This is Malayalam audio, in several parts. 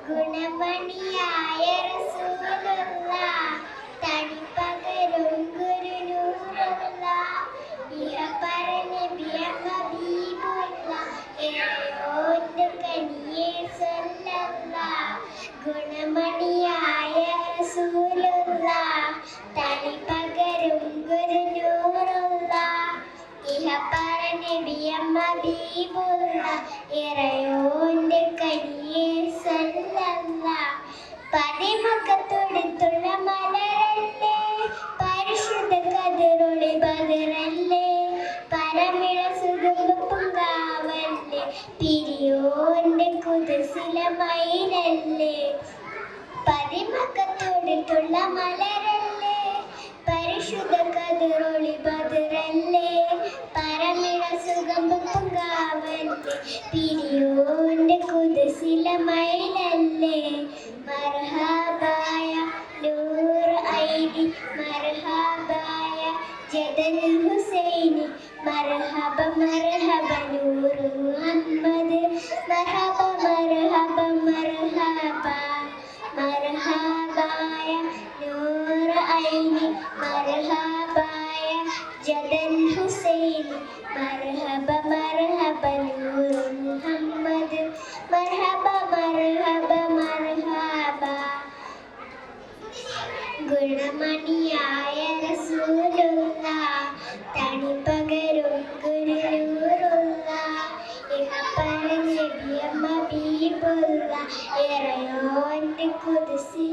ഗുണമണിയായ റസൂലുള്ള തനിപ്പകരും ഗുരുനൂറുള്ള ഇഹപര നബിയ ഹബീബുള്ള ഏഴോന്റെ കനിയെ സല്ലല്ലാഹ് ഗുണമണിയായ റസൂലുള്ള തനിപ്പകരും ഗുരുനൂറുള്ള ഇഹപര നബിയ ഹബീബുള്ള ഏഴോന്റെ കനിയെ സല്ലല്ലാഹ് പതിമുഖത്തൊടുത്തുള്ള മലരല്ലേ പരിശുദ്ധ കതിരൊളി ബദറല്ലേ പരമിള സുഗന്ധ പൂങ്കാവല്ലേ പിരിയോന്റെ കുതിസില മയിലല്ലേ പതിമുഖത്തൊടുത്തുള്ള മലരല്ലേ പരിശുദ്ധ കതിരൊളി ബദറല്ലേ പരമിള സുഗന്ധ പൂങ്കാവല്ലേ പിരിയോന്റെ കുതിസില മയിലല്ലേ മർഹബായ നൂർ ഐദി മർഹബായ ജദൽ ഹുസൈനി മർഹബ മർഹബ നൂർ മുഹമ്മദ് മർഹബ മർഹബ മർഹബ മർഹബായ നൂർ ഐദി മർഹബായ ജദൽ ഹുസൈനി മർഹബ മർഹബ നൂർ മുഹമ്മദ് മർഹബ മർഹബ മർഹബ ഗുണമണിയായ റസൂലുള്ള തനിപ്പകരും ഗുരുനൂറുള്ള ഇഹപര നബിയ ഹബീബുള്ള ഇറയോന്റെ കുദ്സി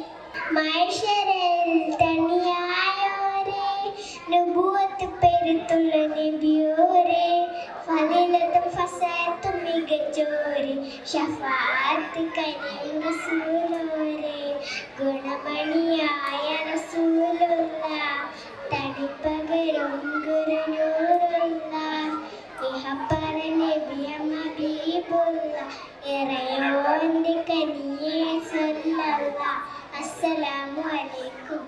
മഹ്ശറിൽ തനിയായോരേ നബുവത്ത് പെരുത്തുള്ള നബിയോരേ ഫളീലത്തും ഫസാത്തും മികച്ചോരേ ശഫാഅത്ത് കനിയും റസൂലോരേ ഗുണമണിയായ റസൂലുള്ള തനിപ്പകരും ഗുരുനൂറുള്ള ഇഹപര നബിയ ഹബീബുള്ള ഇറയോന്റെ കനിയെ സല്ലല്ലാഹ് അസ്സലാമു അലൈക്കും.